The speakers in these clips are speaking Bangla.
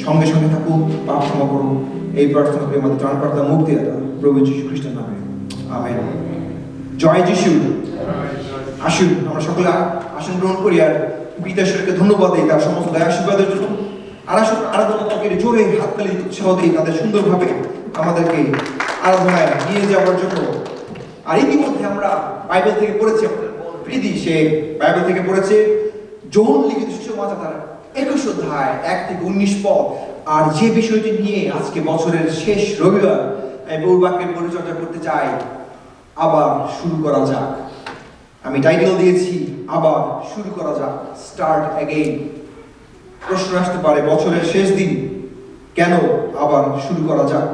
সঙ্গে সঙ্গে থাকো, পাপ ক্ষমা করো। এই প্রার্থনা করে আমাদের ত্রাণকর্তা মুক্তি দাতা প্রভু যীশু খ্রিস্টের নামে আমেন। জয় যিশু। আসুন আমরা সকলে আসন গ্রহণ করি আর পিতাশ্বরকে ধন্যবাদ দিই তার সমস্ত দয়া আশীর্বাদের জন্য। আর আসুন আরাধনাকে জোরে হাততালি উৎসাহ দিই তাদের সুন্দরভাবে আমাদেরকে আরাধনায় নিয়ে যাওয়ার জন্য। আর ইতিমধ্যে আমরা বাইবেল থেকে পড়েছি, আমাদের প্রীতি সে বাইবেল থেকে পড়েছে যোহন লিখিত সুসমাচার 21 অধ্যায় 1 থেকে 19 পদ। আর যে বিষয়টি নিয়ে আজকে বছরের শেষ রবিবার প্রভুর বাক্যের পরিচর্যা করতে চাই, আবার শুরু করা যাক। আমি টাইটেল দিয়েছি আবার শুরু করা যাক, স্টার্ট অ্যাগেইন। প্রশ্ন আসতে পারে বছরের শেষ দিন, কেন আবার শুরু করা যাক?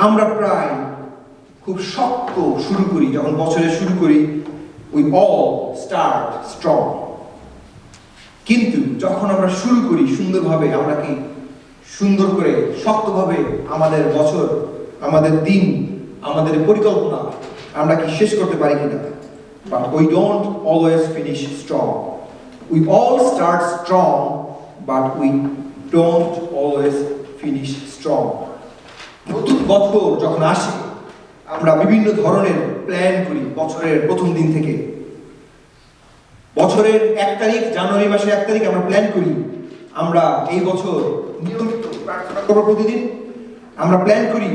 আমরা প্রায় খুব শক্ত শুরু করি, যখন বছরে শুরু করি উই অল স্টার্ট স্ট্রং। কিন্তু যখন আমরা শুরু করি সুন্দরভাবে, আমরা কি সুন্দর করে শক্তভাবে আমাদের বছর, আমাদের দিন, আমাদের পরিকল্পনা আমরা কি শেষ করতে পারি কিনা? But we don't always finish strong. We all start strong, but we don't always finish strong. নতুন বছর যখন আসে আমরা বিভিন্ন ধরনের প্ল্যান করি বছরের প্রথম দিন থেকে। বছরের 1 তারিখ, জানুয়ারি মাসের 1 তারিখ আমরা প্ল্যান করি আমরা এই বছর নিয়মিত প্রার্থনা করব। প্রতিদিন আমরা প্ল্যান করি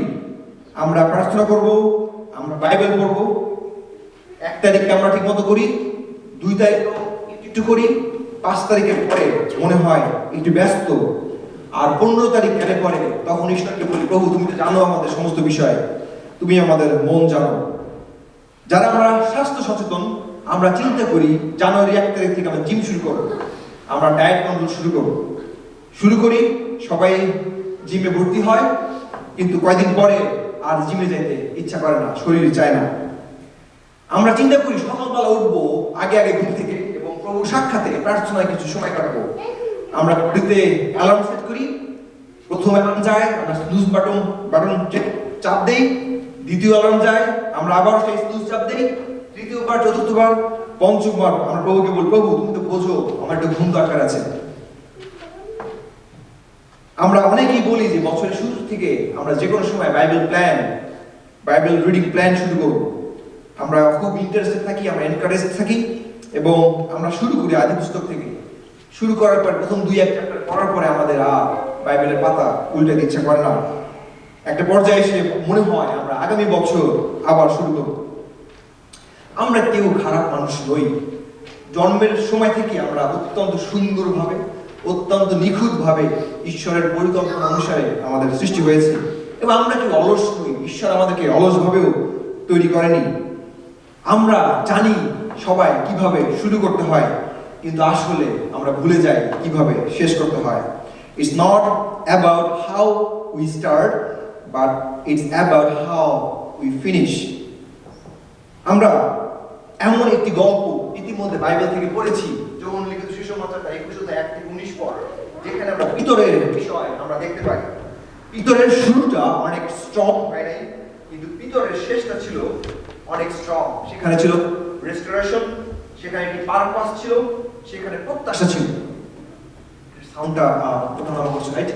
আমরা প্রার্থনা করব, আমরা বাইবেল পড়ব। 1 তারিখে আমরা ঠিক মতো করি, 2 তারিখ একটু করি, 5 তারিখের পরে মনে হয় একটু ব্যস্ত, আর 15 তারিখ গেলে পরে তখন ঈশ্বরকে বলি, প্রভু তুমি তো জানো আমাদের সমস্ত বিষয়, তুমি আমাদের মন জানো। যারা আমরা স্বাস্থ্য সচেতন, আমরা চিন্তা করি জানুয়ারি 1 তারিখ থেকে আমরা জিম শুরু করব, আমরা ডায়েট কন্ট্রোল শুরু করি, সবাই জিমে ভর্তি হয়, কিন্তু কয়েকদিন পরে আর জিমে যেতে ইচ্ছা করে না, শরীর চায় না। আমরা চিন্তা করি সকালবেলা উঠবো আগে ঘুম থেকে এবং প্রভু সাক্ষাতে প্রার্থনায় কিছু সময় কাটাবো। আমরা ঘড়িতে অ্যালার্ম সেট করি, প্রথম অ্যালার্ম যায় আমরা স্নুজ বাটন চাপ দেই, দ্বিতীয় অ্যালার্ম যায় আমরা আবার সেই স্নুজ চাপ দেই, তৃতীয়বার, চতুর্থবার, পঞ্চমবার আমরা প্রভুকে বলি, প্রভু তুমি তো বোঝো আমার একটু ঘুম দরকার আছে। আমরা অনেকেই বলি যে বছরের শুরু থেকে আমরা যে কোনো সময় বাইবেল রিডিং প্ল্যান শুরু করব। আমরা খুব ইন্টারেস্টেড থাকি, আমরা এনকারেজ থাকি এবং আমরা শুরু করি আদি পুস্তক থেকে। শুরু করার পর প্রথম 2-1 চ্যাপ্টার পড়ার পরে আমাদের বাইবেলের পাতা উল্টাতে ইচ্ছা করে না। একটা পর্যায়ে এসে মনে হয় আমরা আগামী বছর আবার শুরু করব। আমরা কেউ খারাপ মানুষ নই। জন্মের সময় থেকে আমরা অত্যন্ত সুন্দরভাবে, অত্যন্ত নিখুঁতভাবে ঈশ্বরের পরিকল্পনা অনুসারে আমাদের সৃষ্টি হয়েছে এবং আমরা কেউ অলস নই। ঈশ্বর আমাদেরকে অলসভাবেও তৈরি করেনি। আমরা জানি সবাই কিভাবে শুরু করতে হয়, কিন্তু আসলে আমরা ভুলে যাই কিভাবে শেষ করতে হয়। It's not about how we start, but it's about how we finish. আমরা এমন একটি গল্প ইতিমধ্যে বাইবেল থেকে পড়েছি, যোহন লিখিত সুসমাচার 21 অধ্যায় 1 থেকে 19 পদ, যেখানে আমরা পিতরের বিষয় আমরা দেখতে পাই। পিতরের শুরুটা অনেক স্ট্রং হয় নাই, কিন্তু পিতরের শেষটা ছিল অনেক স্ট্রং। সেখানে ছিল রেস্টোরেশন, সেখানে একটি পারপাস ছিল, সেখানে প্রত্যাশা ছিল। সাউন্ডটা ওঠানো করছে, রাইট?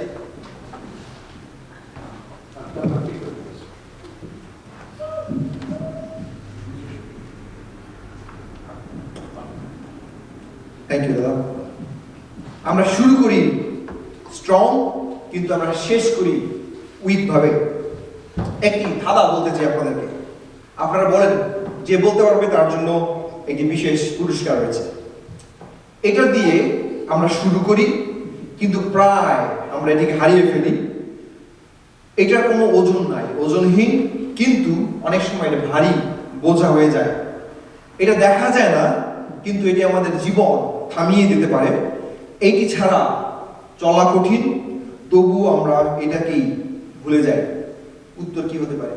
থ্যাংক ইউ দাদা। আমরা শুরু করি স্ট্রং, কিন্তু আমরা শেষ করি উইক ভাবে। একটি ধাঁধা বলতে চাই আপনাদেরকে, আপনারা বলেন, যে বলতে পারবে তার জন্য একটি বিশেষ পুরস্কার রয়েছে। এটা দিয়ে আমরা শুরু করি, কিন্তু প্রায় আমরা এটিকে হারিয়ে ফেলি। এটার কোনো ওজন নাই, ওজনহীন, কিন্তু অনেক সময় এটা ভারী বোঝা হয়ে যায়। এটা দেখা যায় না, কিন্তু এটি আমাদের জীবন থামিয়ে দিতে পারে। এইটি ছাড়া চলা কঠিন, তবুও আমরা এটাকেই ভুলে যাই। উত্তর কি হতে পারে?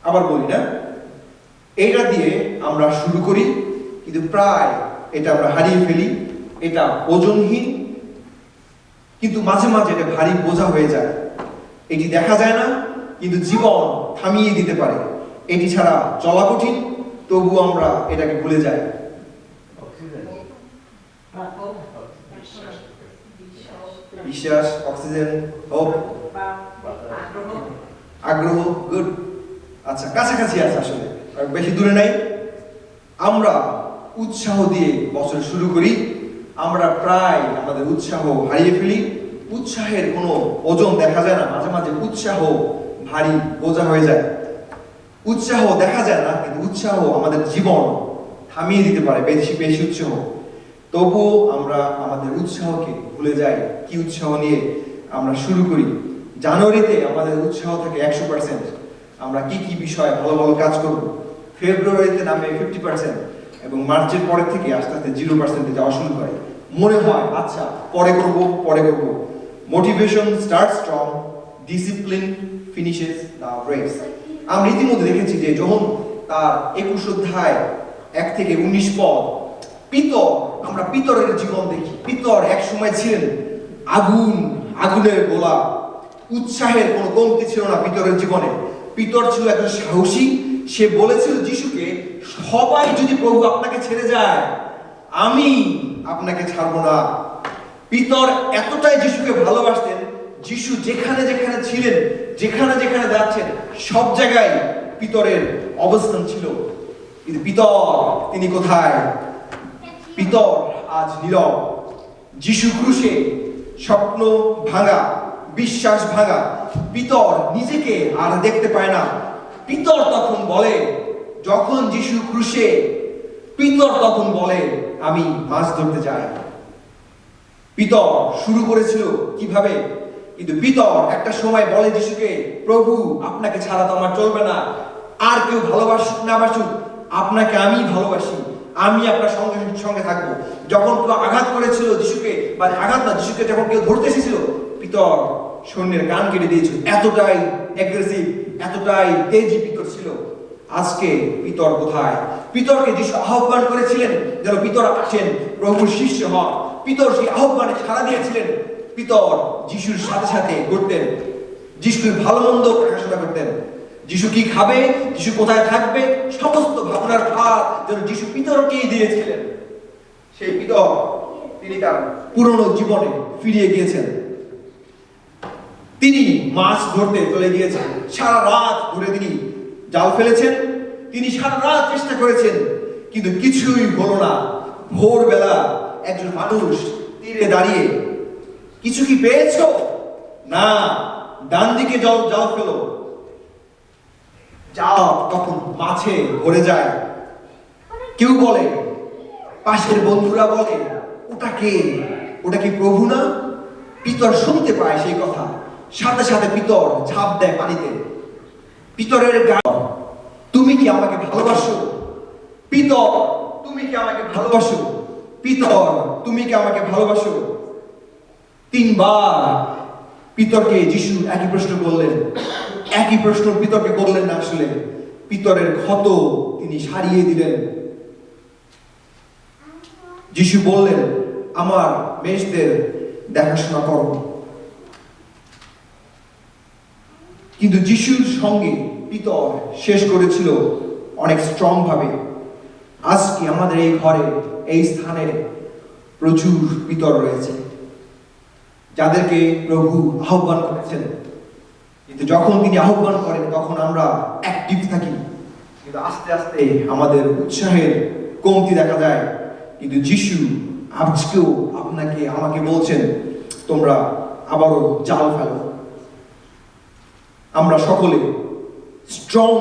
আবার বলি না, এটা দিয়ে আমরা শুরু করি, কিন্তু প্রায় এটা আমরা হারিয়ে ফেলি। এটা ওজনহীন, কিন্তু মাঝে মাঝে এটা ভারী বোঝা হয়ে যায়। এটি দেখা যায় না, কিন্তু জীবন থামিয়ে দিতে পারে। এটি ছাড়া চলা কঠিন, তবুও আমরা এটাকে ভুলে যাই। বিশ্বাস, অক্সিজেন, হোপ, আগ্রহ, গুড। আচ্ছা, কাছাকাছি আছে আসলে, আর বেশি দূরে নাই। আমরা উৎসাহ দিয়ে বছর শুরু করি, আমরা প্রায় আমাদের উৎসাহ হারিয়ে ফেলি। উৎসাহের কোনো ওজন দেখা যায় না, মাঝে মাঝে উৎসাহ ভারী বোঝা হয়ে যায়। উৎসাহ দেখা যায় না, কিন্তু উৎসাহ আমাদের জীবন থামিয়ে দিতে পারে, বেশি বেশি উৎসাহ। তবুও আমরা আমাদের উৎসাহকে ভুলে যাই। কি উৎসাহ নিয়ে আমরা শুরু করি? জানুয়ারিতে আমাদের উৎসাহ থাকে 100%, আমরা কি কি বিষয়ে ভালো ভালো কাজ করব। ফেব্রুয়ারিতে নামে 50% এবং মার্চের পরের থেকে আস্তে আস্তে 0%-এ যাওয়া শুরু করে। মনে হয় আচ্ছা পরে করব, পরে করব। Motivation start strong, discipline finishes the race. আমরা ইতিমধ্যে দেখেছি যে যখন তার 21 অধ্যায় 1 থেকে 19 পদ, পিতর, আমরা পিতরের জীবন দেখি। পিতর এক সময় ছিলেন আগুনের গোলা। উৎসাহের কোনো কমতি ছিল না পিতরের জীবনে। পিতর ছিল একজন সাহসী। সে বলেছিল যিশুকে, সবাই যদি প্রভু আপনাকে ছেড়ে যায়, আমি আপনাকে ছাড়বো না। পিতর এতটাই যিশুকে ভালোবাসতেন, যিশু যেখানে যেখানে ছিলেন, যেখানে যেখানে যাচ্ছেন, সব জায়গায় পিতরের অবস্থান ছিল। কিন্তু পিতর তিনি কোথায়? পিতর আজ নীরব। যিশু ক্রুশে, স্বপ্ন ভাঙা, বিশ্বাস ভাঙা। পিতর নিজেকে আর দেখতে পায় না। পিতর তখন বলে, যখন যিশু ক্রুশে, পিতর তখন বলে, আমি মাছ ধরতে যাই। পিতর শুরু করেছিল কিভাবে? কিন্তু পিতর একটা সময় বলে যিশুকে, প্রভু আপনাকে ছাড়া তো আমার চলবে না। আর কেউ ভালোবাসুক না বাসুক, আপনাকে আমি ভালোবাসি, আমি আপনার সঙ্গে সঙ্গে থাকবো। যখন কেউ আঘাত করেছিল যিশুকে, বা আঘাত না, যিশুকে যখন কেউ ধরতে এসেছিল, পিতর সৈন্যের কান কেটে দিয়েছিল। এতটাই অ্যাগ্রেসিভ, এতটাই তেজি পিতর ছিল। আজকে পিতর কোথায়? পিতরকে যিশু আহ্বান করেছিলেন যেন পিতর আসেন, প্রভুর শিষ্য হন। পিতর সেই আহ্বানে সাড়া দিয়েছিলেন। পিতর যিশুর সাথে সাথে করতেন, যিশুর ভালো মন্দ দেখাশোনা করতেন। যিশু কি খাবে, যিশু কোথায় থাকবে, সমস্ত ভাবনার ভার যেন যিশু পিতরকেই দিয়েছিলেন। সেই পিতর তিনি তার পুরনো জীবনে ফিরিয়ে গিয়েছেন। তিনি মাছ ধরতে চলে গিয়েছেন। সারা রাত ধরে তিনি জাল ফেলেছেন, তিনি সারা রাত চেষ্টা করেছেন, কিন্তু কিছুই হলো না। ভোরবেলা একজন মানুষ তীরে দাঁড়িয়ে, কিছু কি পেয়েছো? না, ডান দিকে জাল ফেলো। জাল তখন মাছে ভরে যায়। কেউ বলে, পাশের বন্ধুরা বলে, ওটা কি প্রভু না? পিতর শুনতে পায় সেই কথা, সাথে সাথে পিতর ঝাঁপ দেয় পানিতে। পিতরের গায়ে, তুমি কি আমাকে ভালোবাসো? পিতর, তুমি কি আমাকে ভালোবাসো? পিতর, তুমি কি আমাকে ভালোবাসো? 3 বার পিতরকে যিশু একই প্রশ্ন করলেন। একই প্রশ্ন পিতরকে করলেন না, আসলে পিতরের ক্ষত তিনি সারিয়ে দিলেন। যিশু বললেন, আমার মেষদের দেখাশোনা করো। কিন্তু যিশুর সঙ্গে পিতর শেষ করেছিল অনেক স্ট্রং ভাবে। আজকে আমাদের এই ঘরে, এই স্থানে প্রচুর পিতর রয়েছে, যাদেরকে প্রভু আহ্বান করেছেন। কিন্তু যখন তিনি আহ্বান করেন তখন আমরা অ্যাক্টিভ থাকি, কিন্তু আস্তে আস্তে আমাদের উৎসাহের কমতি দেখা যায়। কিন্তু যিশু আজকেও আপনাকে আমাকে বলছেন, তোমরা আবারও জাল ফেলো। আমরা সকলে স্ট্রং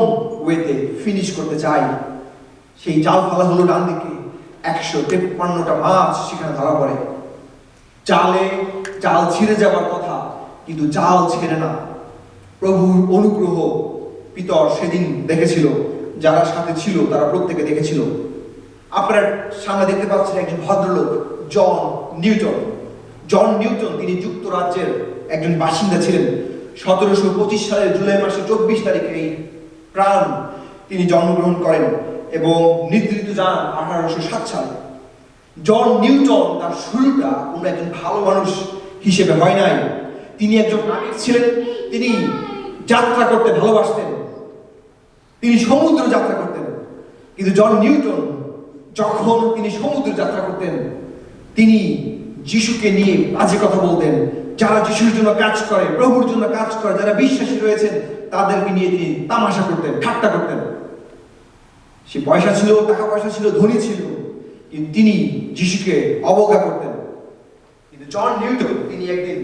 ওয়েতে ফিনিশ করতে চাই। সেই জাল ফেলা হলো ডান দিকে। 153টা মাছ সেখানে ধরা পড়ে। জাল ছিঁড়ে যাবার কথা, কিন্তু জাল ছেড়ে না। প্রভুর অনুগ্রহ পিতর সেদিন দেখেছিল, যারা সাথে ছিল তারা প্রত্যেকে দেখেছিল। আপনার সামনে দেখতে পাচ্ছেন একজন ভদ্রলোক, জন নিউটন। তিনি যুক্তরাজ্যের একজন বাসিন্দা ছিলেন। 1725 সালের জুলাই মাসের 24 তারিখে এই প্রাণ তিনি জন্মগ্রহণ করেন এবং নিদ্রিত যান 1807 সালে। জন নিউটন তার শুরুটা কোনো একজন ভালো মানুষ হিসেবে হয় নাই। তিনি একজন নাবিক ছিলেন। তিনি যাত্রা করতে ভালোবাসতেন, তিনি সমুদ্র যাত্রা করতেন। কিন্তু জন নিউটন যখন তিনি সমুদ্র যাত্রা করতেন, তিনি যিশুকে নিয়ে বাজে কথা বলতেন। যারা যিশুর জন্য কাজ করে, প্রভুর জন্য কাজ করে, যারা বিশ্বাসী রয়েছেন, তাদেরকে নিয়ে তিনি তামাশা করতেন, ঠাট্টা করতেন। সে পয়সা ছিল, টাকা পয়সা ছিল, ধনী ছিল, কিন্তু তিনি যিশুকে অবজ্ঞা করতেন। কিন্তু জন নিউটন তিনি একদিন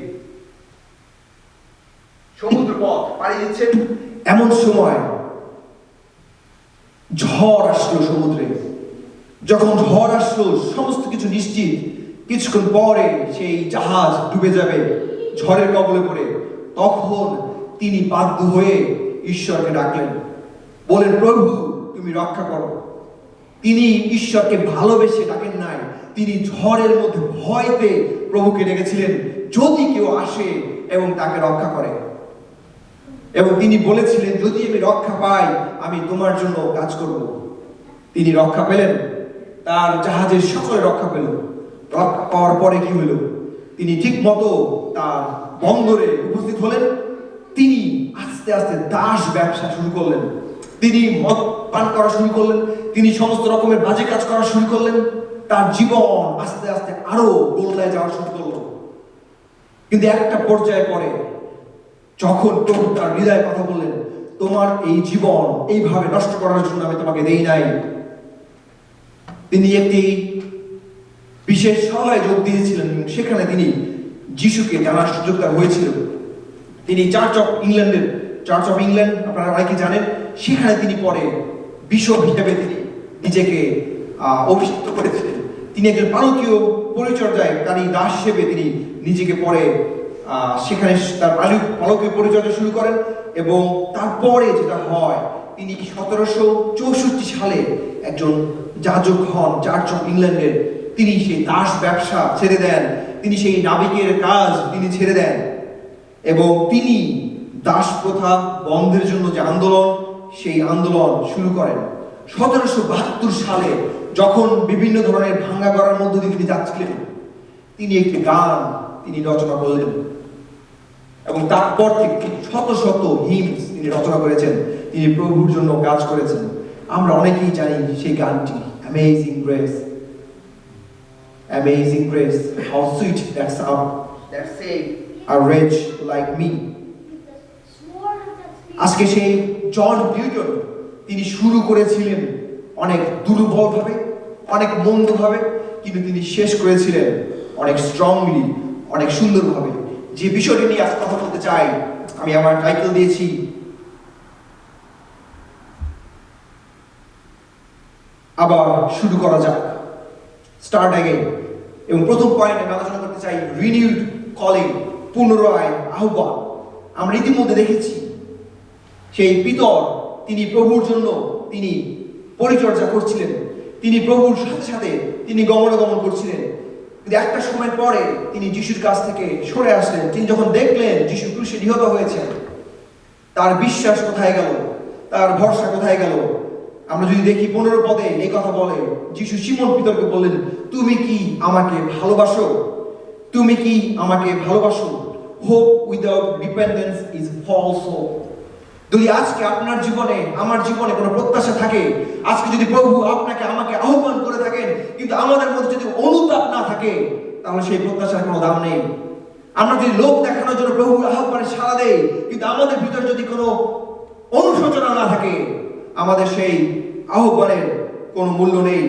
সমুদ্র পথ পাড়ি দিচ্ছেন, এমন সময় ঝড় আসলো সমুদ্রে। যখন ঝড় আসলো, সমস্ত কিছু নিশ্চিত, কিছুক্ষণ পরে সেই জাহাজ ডুবে যাবে ঝড়ের কবলে পড়ে। তখন তিনি বাধ্য হয়ে ঈশ্বরকে ডাকলেন, বলেন, প্রভু তুমি রক্ষা করো। তিনি ঈশ্বরকে ভালোবেসে ডাকেন নাই, তিনি ঝড়ের মধ্যে ভয়তে প্রভুকে ডেকেছিলেন, যদি কেউ আসে এবং তাকে রক্ষা করে। এবং তিনি বলেছিলেন, যদি আমি রক্ষা পাই, আমি তোমার জন্য কাজ করব। তিনি রক্ষা পেলেন, তার জাহাজের সকলে রক্ষা পেল। রক্ষা পাওয়ার পরে কি হলো? তিনি ঠিক মতো তার বন্দরে উপস্থিত হলেন। তিনি আস্তে আস্তে দাস ব্যবসা শুরু করলেন। তিনি মদ পান করা শুরু করলেন, তিনি সমস্ত রকমের বাজে কাজ করা শুরু করলেন। তার জীবন আস্তে আস্তে আরো গোল্লায় যাওয়া শুরু করলো। কিন্তু একটা পর্যায়ে পরে যখন প্রভু তার হৃদয়ে কথা বললেন, তোমার এই জীবন এইভাবে নষ্ট করার জন্য আমি তোমাকে দেই নাই। তিনি একটি বিশেষ সভায় যোগ দিয়েছিলেন, সেখানে তিনি যিশুকে জানার সুযোগ তার হয়েছিল। তিনি চার্চ অফ ইংল্যান্ড আপনারা অনেকে জানেন, সেখানে তিনি পরে বিশপ হিসেবে তিনি নিজেকে অভিষিক্ত করেছিলেন। তিনি একজন পালকীয় পরিচর্যাকারী দাস হিসেবে তিনি নিজেকে পরে সেখানে তার পালকীয় পরিচর্যা শুরু করেন। এবং তারপরে যেটা হয়, তিনি 1764 সালে একজন যাজক হন চার্চ অফ ইংল্যান্ডের। তিনি সেই দাস ব্যবসা ছেড়ে দেন, তিনি সেই নাবিকের কাজ তিনি ছেড়ে দেন, এবং তিনি দাস প্রথা বন্ধের জন্য যে আন্দোলন, সেই আন্দোলন শুরু করেন। 1772 সালে যখন বিভিন্ন ধরনের ভাঙ্গা করার মধ্য দিয়ে তিনি যাচ্ছিলেন, তিনি একটি গান তিনি রচনা করলেন, এবং তারপর থেকে শত শত হিমস তিনি রচনা করেছেন, তিনি প্রভুর জন্য কাজ করেছেন। আমরা অনেকেই জানি সেই গানটি, amazing grace, amazing grace, how sweet that sound that saved a wretch like me. আজকে সেই জন নিউটন তিনি শুরু করেছিলেন অনেক দুর্বলভাবে, অনেক মন্দভাবে, কিন্তু তিনি শেষ করেছিলেন অনেক স্ট্রংলি, অনেক সুন্দরভাবে। যে বিষয়টি নিয়ে আজ কথা বলতে চাই, আমি আমার টাইটেল দিয়েছি আবার শুরু করা যাক, স্টার্ট অ্যাগেইন। এবং প্রথম পয়েন্ট আমি আলোচনা করতে চাই রিনিউড কলিং, পুনরায় আহ্বান। আমরা ইতিমধ্যে দেখেছি সেই পিতর তিনি প্রভুর জন্য তিনি পরিচর্যা করছিলেন, তিনি প্রভুর সাথে সাথে তিনি গমনাগমন করছিলেন। কিন্তু একটা সময় পরে তিনি যিশুর কাছ থেকে সরে আসলেন। তিনি যখন দেখলেন যিশু ক্রুশে নিহত হয়েছেন, তার বিশ্বাস কোথায় গেল, তার ভরসা কোথায় গেল? আমরা যদি দেখি 15 পদে এই কথা বলে, যিশু সিমন পিতরকে বললেন, তুমি কি আমাকে ভালোবাসো? তুমি কি আমাকে ভালোবাসো? Hope without dependence is false hope. যদি আজকে আপনার জীবনে, আমার জীবনে কোনো প্রত্যাশা থাকে, আজকে যদি প্রভু আপনাকে আমাকে আহ্বান করে থাকেন, কিন্তু আমাদের মধ্যে যদি অনুতাপ না থাকে, তাহলে সেই প্রত্যাশার কোনো দাম নেই। আমরা যদি লোক দেখানোর জন্য প্রভুর আহ্বানে সাড়া দেই, কিন্তু আমাদের ভিতরে যদি কোনো অনুশোচনা না থাকে, আমাদের সেই আহ্বানের কোনো মূল্য নেই।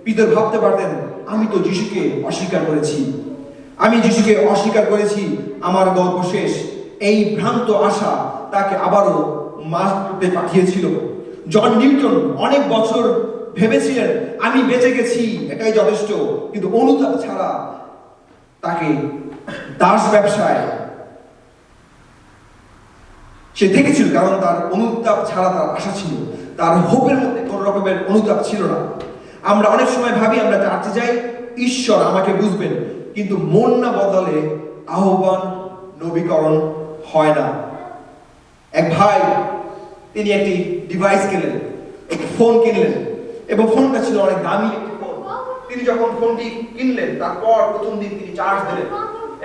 পিতর ভাবতে পারতেন, আমি তো যিশুকে অস্বীকার করেছি, আমি যিশুকে অস্বীকার করেছি, আমার গল্প শেষ। এই ভ্রান্ত আশা তাকে আবারও মারতে পাঠিয়েছিল। জন নিউটন অনেক বছর ভেবেছিলেন, আমি বেঁচে গেছি, এটাই যথেষ্ট, কিন্তু অনুতাপ ছাড়া তাকে দাস ব্যবসায় সে দেখেছিল, কারণ তার অনুতাপ ছাড়া তার আশা ছিল, তার হোপের মধ্যে কোন রকমের অনুতাপ ছিল না। আমরা অনেক সময় ভাবি, আমরা চার্চে যাই, ঈশ্বর আমাকে বুঝবেন, কিন্তু মন না বদলে আহ্বান নবীকরণ হয় না। এক ভাই তিনি একটি ডিভাইস কিনলেন, একটি ফোন কিনলেন, এবং ফোনটা ছিল অনেক দামি একটি ফোন। তিনি যখন ফোনটি কিনলেন, তারপর প্রথম দিন তিনি চার্জ দিলেন,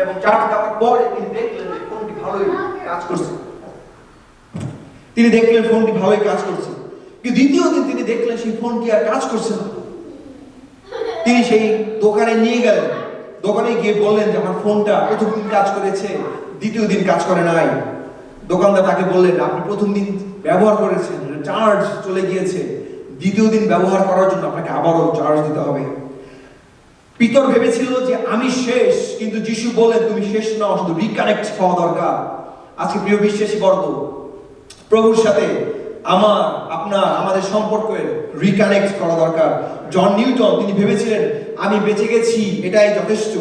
এবং চার্জ দেওয়ার পরে তিনি দেখলেন যে ফোনটি ভালোই কাজ করছে। তিনি দেখলেন ফোনটি ভালোই কাজ করছে, কিন্তু দ্বিতীয় দিন তিনি দেখলেন সেই ফোনটি আর কাজ করছে না। তিনি সেই দোকানে নিয়ে গেলেন দোকানে গিয়ে বললেন যে আমার ফোনটা প্রথম দিন কাজ করেছে, দ্বিতীয় দিন কাজ করে নাই। দোকানদার তাকে বললেন, আপনি প্রথম দিন ব্যবহার করেছেন, চার্জ চলে গিয়েছে, দ্বিতীয় দিন ব্যবহার করার জন্য আপনাকে আবারও চার্জ দিতে হবে। পিতর ভেবেছিল যে আমি শেষ, কিন্তু যিশু বললেন তুমি শেষ নও, শুধু রিকানেক্ট হওয়া দরকার। আজকে প্রিয় বিশ্বাসী বর্গ, প্রভুর সাথে আমাদের সম্পর্কের রিকানেক্ট করা দরকার। জন নিউটন তিনি ভেবেছিলেন আমি বেঁচে গেছি, এটাই যথেষ্ট,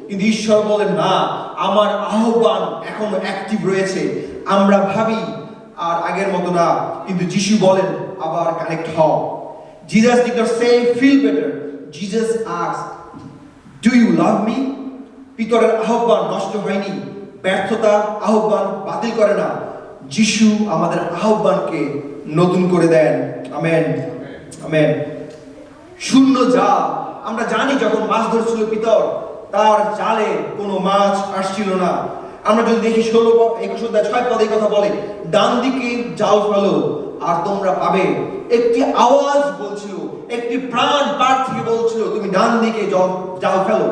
কিন্তু ঈশ্বর বলেন না, আমার আহ্বান এখনো অ্যাক্টিভ রয়েছে। আমরা ভাবি আর আগের মতো না, কিন্তু যিশু বলেন আবার কানেক্ট হও। Jesus did not say feel better, Jesus asked, do you love me? পিতরের আহ্বান নষ্ট হয়নি, ব্যর্থতা আহ্বান বাতিল করে না, যিশু আমাদের আহ্বানকে নতুন করে দেন। Amen, amen. শূন্য জাল, আমরা জানি যখন মাছ ধরছিল পিতর, তার জালে কোনো মাছ আসছিল না। আমরা যদি দেখি 16-21 কথা বলে, ডান দিকে জাল ফেলো আর তোমরা পাবে। একটি আওয়াজ বলছিল, একটি প্রাণ পার থেকে বলছিল তুমি ডান দিকে জাল ফেলো।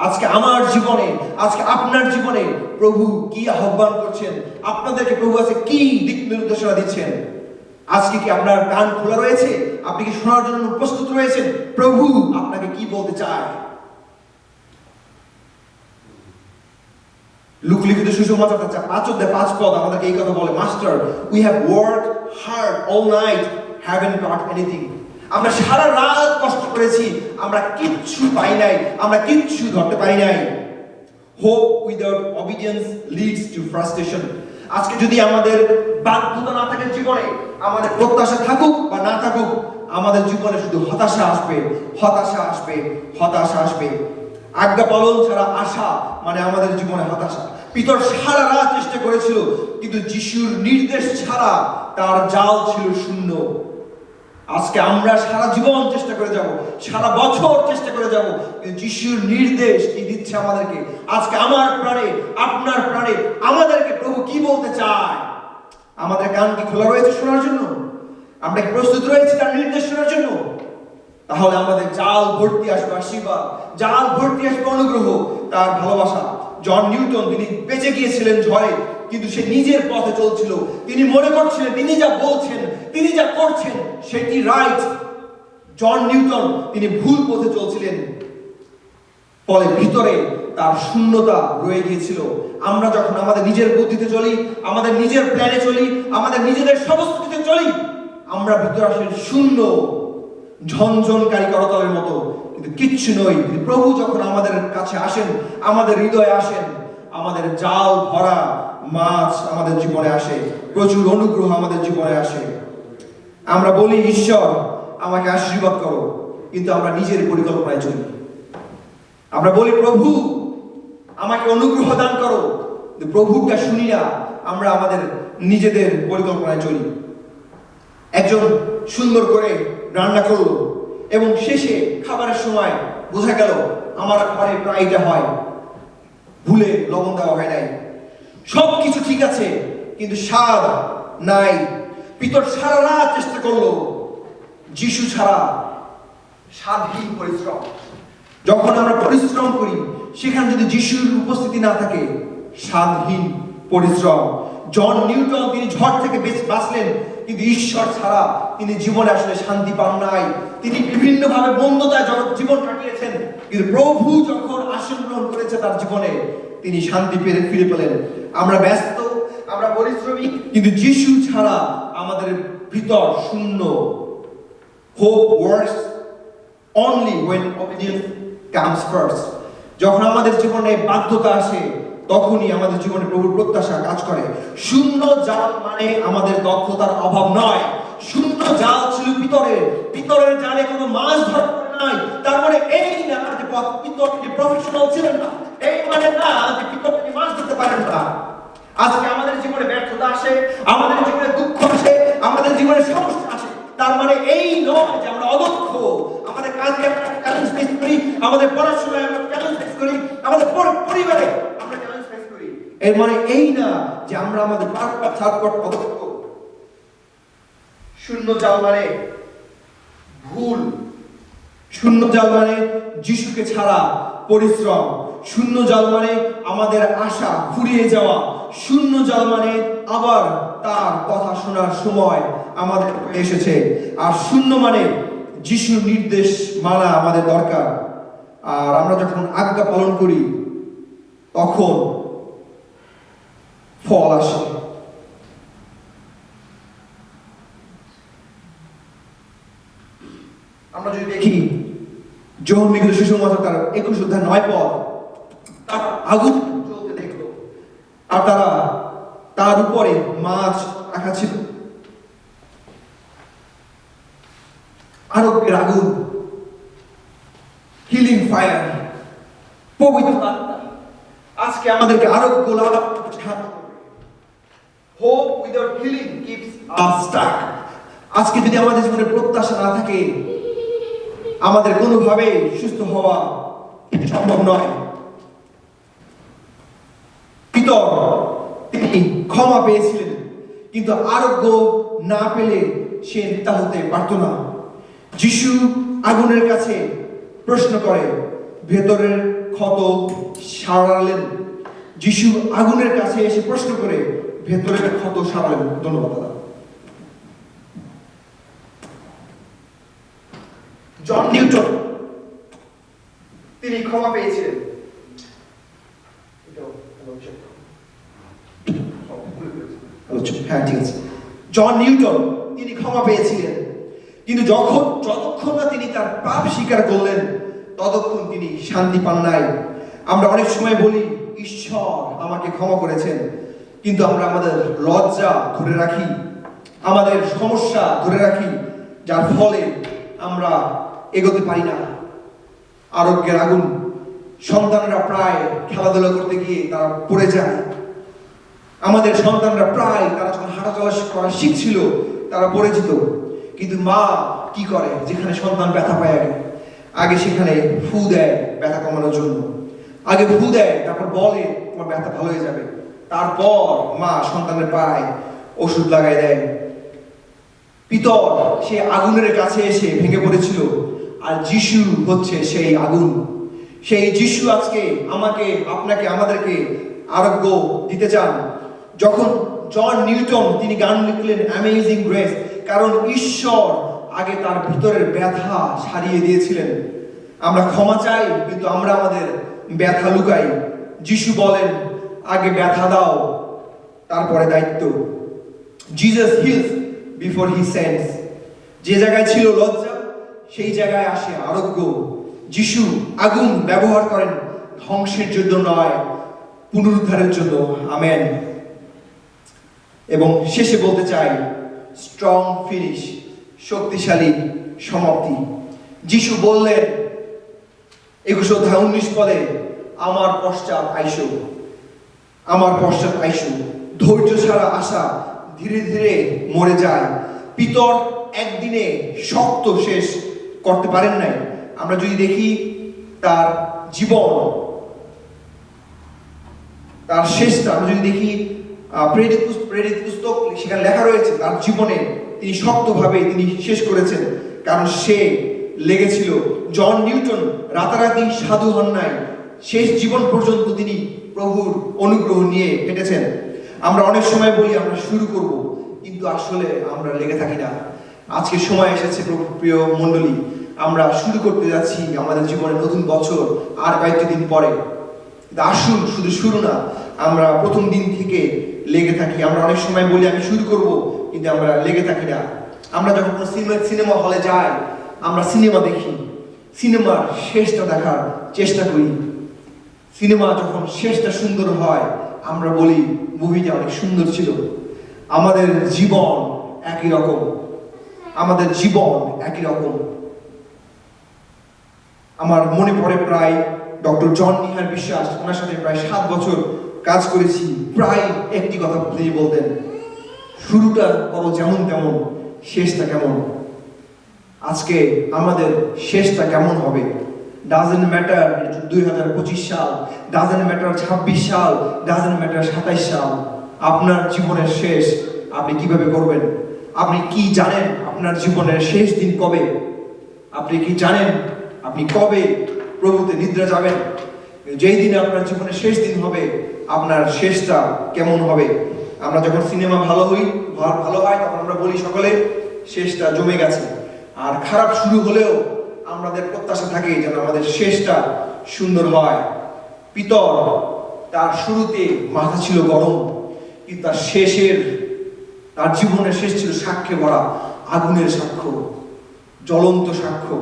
আজকে আমার জীবনে, আজকে আপনার জীবনে প্রভু কি আহ্বান করছেন? আপনাদেরকে প্রভু আজকে কি দিক নির্দেশনা দিচ্ছেন? আজকে কি আপনার কান খোলা রয়েছে? আপনি কি শোনার জন্য প্রস্তুত রয়েছেন প্রভু আপনাকে কি বলতে চায়? লুক লিখিত সুসমাচার 5:5 আমাদেরকে এই কথা বলে, master we have worked hard all night, haven't goat anything. আমরা সারা রাত কষ্ট করেছি, আমরা কিচ্ছু পাই নাই, আমরা কিচ্ছু ধরতে পারি নাই। Hope without obedience leads to frustration. আজকে যদি আমাদের বাধ্যতা না থাকে জীবনে, আমাদের প্রত্যাশা থাকুক বা না থাকুক, আমাদের জীবনে শুধু হতাশা আসবে, হতাশা আসবে, হতাশা আসবে। আজ্ঞা পালন ছাড়া আশা মানে আমাদের জীবনে হতাশা। পিতর সারা রাত চেষ্টা করেছিল, কিন্তু যিশুর নির্দেশ ছাড়া তার জাল ছিল শূন্য। আজকে আমরা সারা জীবন চেষ্টা করে যাব, সারা বছর চেষ্টা করে যাব, কিন্তু যিশুর নির্দেশ কি দিচ্ছে আমাদেরকে? আজকে আমার প্রাণে, আপনার প্রাণে আমাদেরকে প্রভু কি বলতে চায়? আমাদের কান কি খোলা রয়েছে শোনার জন্য? আমরা কি প্রস্তুত রয়েছি তার নির্দেশ শোনার জন্য? তাহলে আমাদের জাল ভর্তি আসবে আশীর্বাদ, জাল ভর্তি আসবে অনুগ্রহ, তার ভালোবাসা। জন নিউটন তিনি বেঁচে গিয়েছিলেন ঝড়ে, কিন্তু সে নিজের পথে চলছিল। তিনি মনে করছিলেন তিনি যা বলছেন, তিনি যা করছেন সেটি রাইট। জন নিউটন তিনি ভুল পথে চলছিলেন, ফলে ভিতরে তার শূন্যতা রয়ে গিয়েছিল। আমরা যখন আমাদের নিজের বুদ্ধিতে চলি, আমাদের নিজের প্ল্যানে চলি, আমাদের নিজেদের সমস্ত কিছুতে চলি, আমরা ভিতরে আসলে শূন্য, ঝনঝনকারী করতলের মতো, কিন্তু কিচ্ছু নই। প্রভু যখন আমাদের কাছে আসেন, আমাদের হৃদয়ে আসেন, আমাদের জাল ভরা মাছ আমাদের জীবনে আসে, প্রচুর অনুগ্রহ আমাদের জীবনে আসে। আমরা বলি ঈশ্বর আমাকে আশীর্বাদ করো, কিন্তু আমরা নিজের পরিকল্পনায় চলি। আমরা বলি প্রভু আমাকে অনুগ্রহ দান করো, কিন্তু প্রভুটা শুনি না, আমরা আমাদের নিজেদের পরিকল্পনায় চলি। একজন সুন্দর করে রান্না করলো এবং শেষে খাবারের সময় বোঝা গেল আমার ঘরে প্রায় এটা হয়, ভুলে লবণ দেওয়া হয় নাই। সবকিছু ঠিক আছে, কিন্তু স্বাদ নাই। পিতর সারা রাত চেষ্টা করলো, যিশু ছাড়া স্বাদহীন পরিশ্রম। যখন আমরা পরিশ্রম করি, সেখানে যদি যিশুর উপস্থিতি না থাকে, স্বাদহীন পরিশ্রম। জন নিউটন তিনি ঝড় থেকে বাঁচলেন, কিন্তু ঈশ্বর ছাড়া তিনি জীবনে আসলে শান্তি পান নাই। তিনি বিভিন্ন ভাবে মন্দতায় জীবন কাটিয়েছেন, কিন্তু প্রভু যখন আসন গ্রহণ করেছে তার জীবনে, তিনি শান্তি ফিরে পেলেন। আমরা ব্যস্ত, আমরা পরিশ্রমী, কিন্তু যিশু ছাড়া আমাদের ভিতর শূন্য। Hope works only when obedience comes first. যখন আমাদের জীবনে বাধ্যতা আসে, তখনই আমাদের জীবনে প্রভুর প্রত্যাশা কাজ করে। শূন্য জাল মানে আমাদের দক্ষতার অভাব নয়। শূন্য জাল ছিল পিতরের জালে কোনো মাছ ধরা নাই। তার মানে এই না যে পিতর প্রফেশনাল ছিলেন না, এই মানে না যে পিতর মাছ ধরতে পারেন না। আজকে আমাদের জীবনে ব্যর্থতা আসে, আমাদের জীবনে দুঃখ আসে, আমাদের জীবনে সমস্যা আসে, তার মানে এই নয় যে আমরা অদক্ষ। আমাদের কাজে আমরা চ্যালেঞ্জ ফেস করি, আমাদের পড়াশোনায় আমরা চ্যালেঞ্জ ফেস করি, আমাদের পরিবারে আমরা চ্যালেঞ্জ ফেস করি। এর মানে এই না যে আমরা আমাদের অদক্ষ। শূন্য জাল মানে ভুল, শূন্য জাল মানে যিশুকে ছাড়া পরিশ্রম, শূন্য জাল মানে আমাদের আশা ফুরিয়ে যাওয়া, শূন্য জাল মানে আবার তার কথা শোনার সময় আমাদের এসেছে, আর শূন্য মানে যিশুর নির্দেশ মানা আমাদের দরকার। আর আমরা যখন আজ্ঞা পালন করি তখন ফল আসে। আমরা যদি দেখি যোহন লিখিত সুসমাচার তার 21 অধ্যায় 9 পদ, তার আগুন জ্বলতে দেখলো আর তারা তার উপরে মাছ রাখা ছিল। আরোগ্যের আগুন, হিলিং ফায়ার, পবিত্র আত্মা আজকে আমাদেরকে আরোগ্য লাভ করতে সাহায্য করবে। Hope without healing keeps us stuck. আজকে যদি আমাদের জীবনে প্রত্যাশা না থাকে, আমাদের কোনোভাবে সুস্থ হওয়া সম্ভব নয়। পিতর তিনি ক্ষমা পেয়েছিলেন, কিন্তু আরোগ্য না পেলে সে নেতা হতে পারত না। যিশু আগুনের কাছে প্রশ্ন করে, ভেতরের ক্ষত সারালেন। যিশু আগুনের কাছে এসে প্রশ্ন করে ভেতরের ক্ষত সারালেন। ধন্যবাদ দাদা। জন নিউটন তিনি ক্ষমা পেয়েছিলেন, হ্যাঁ ঠিক আছে। জন নিউটন তিনি ক্ষমা পেয়েছিলেন, কিন্তু যতক্ষণ না তিনি তার পাপ স্বীকার করলেন ততক্ষণ তিনি শান্তি পান নাই। আমরা অনেক সময় বলি ঈশ্বর আমাকে ক্ষমা করেছেন, কিন্তু আমরা আমাদের লজ্জা ধরে রাখি, আমাদের সমস্যা ধরে রাখি, যার ফলে আমরা এগোতে পারি না। আরোগ্যের আগুন, সন্তানরা প্রায় খেলাধুলা করতে গিয়ে তারা পড়ে যায়। আমাদের সন্তানরা প্রায় তারা যখন হাঁটাচলা করা শিখছিল তারা পড়ে যেত, কিন্তু মা কি করে, যেখানে সন্তান ব্যথা পায় আগে সেখানে ফু দেয় ব্যথা কমানোর জন্য। আগে ফু দেয়, তারপর বলে তোমার ব্যথা ভালো হয়ে যাবে, তারপর মা সন্তানের পায়ে ওষুধ লাগাই দেয়। পিতর সে আগুনের কাছে এসে ভেঙে পড়েছিল, আর যিশু হচ্ছে সেই আগুন। সেই যিশু আজকে আমাকে, আপনাকে, আমাদেরকে আরোগ্য দিতে চান। যখন জন নিউটন তিনি গান লিখলেন অ্যামেজিং গ্রেস, কারণ ঈশ্বর আগে তার ভিতরের ব্যথা সারিয়ে দিয়েছিলেন। আমরা ক্ষমা চাই, কিন্তু আমরা আমাদের ব্যথা লুকাই। যিশু বলেন আগে ব্যথা দাও, তারপরে দায়িত্ব। Jesus hills before he sends. যে জায়গায় ছিল লজ্জা সেই জায়গায় আসে আরোগ্য। যিশু আগুন ব্যবহার করেন ধ্বংসের জন্য নয়, পুনরুদ্ধারের জন্য। আমেন। এবং শেষে বলতে চাই, স্ট্রং ফিনিশ, শক্তিশালী সমাপ্তি। যিশু বললেন 21 অধ্যায় 19 পদে, আমার পশ্চাৎ আইসো, আমার পশ্চাৎ আইসো। ধৈর্য ছাড়া আশা ধীরে ধীরে মরে যায়। পিতর একদিনে শক্ত শেষ করতে পারেন নাই। আমরা যদি দেখি তার জীবন, তার শেষটা আমরা যদি দেখি প্রেরিত পুস্তক, সেখানে লেখা রয়েছে তার জীবনে তিনি শক্তভাবে তিনি শেষ করেছেন, কারণ সে লেগেছিল। জন নিউটন রাতারাতি সাধু হন নাই, শেষ জীবন পর্যন্ত তিনি প্রভুর অনুগ্রহ নিয়ে হেঁটেছেন। আমরা অনেক সময় বলি আমরা শুরু করব, কিন্তু আসলে আমরা লেগে থাকি না। আজকে সময় এসেছে প্রিয় মণ্ডলী, আমরা শুরু করতে যাচ্ছি আমাদের জীবনে নতুন বছর আর কয়েকটি দিন পরে। আসুন, শুধু শুরু না, আমরা প্রথম দিন থেকে লেগে থাকি। আমরা অনেক সময় বলি আমি শুরু করব, কিন্তু আমরা লেগে থাকি না। আমরা যখন কোনো সিনেমা হলে যাই, আমরা সিনেমা দেখি, সিনেমার শেষটা দেখার চেষ্টা করি। সিনেমা যখন শেষটা সুন্দর হয় আমরা বলি মুভিটা অনেক সুন্দর ছিল। আমাদের জীবন একই রকম, আমাদের জীবন একই রকম। আমার মনে পড়ে প্রায় ডক্টর জন নিহার বিশ্বাস, ওনার সাথে প্রায় 7 বছর কাজ করেছি। প্রায় একটি কথা তিনি বলতেন, শুরুটা করো যেমন তেমন, শেষটা কেমন। আজকে আমাদের শেষটা কেমন হবে ডাজেন্ট ম্যাটার। 2025 সাল ডাজেন্ট ম্যাটার, 26 সাল ডাজেন্ট ম্যাটার, 27 সাল। আপনার জীবনের শেষ আপনি কিভাবে করবেন? আপনি কি জানেন আপনার জীবনের শেষ দিন কবে? আপনি কি জানেন আপনি কবে প্রভুতে নিদ্রা যাবেন, যেই দিনে আপনার জীবনের শেষ দিন হবে আপনার শেষটা কেমন হবে। আমরা যখন সিনেমা ভালো হয় তখন আমরা বলি সকলে শেষটা জমে গেছে, আর খারাপ শুরু হলেও আমাদের প্রত্যাশা থাকে যেন আমাদের শেষটা সুন্দর হয়। পিতর তার শুরুতে মাথা ছিল গরম, কিন্তু তার জীবনের শেষ ছিল সাক্ষ্যে ভরা, আগুনের সাক্ষ্য, জ্বলন্ত সাক্ষ্য।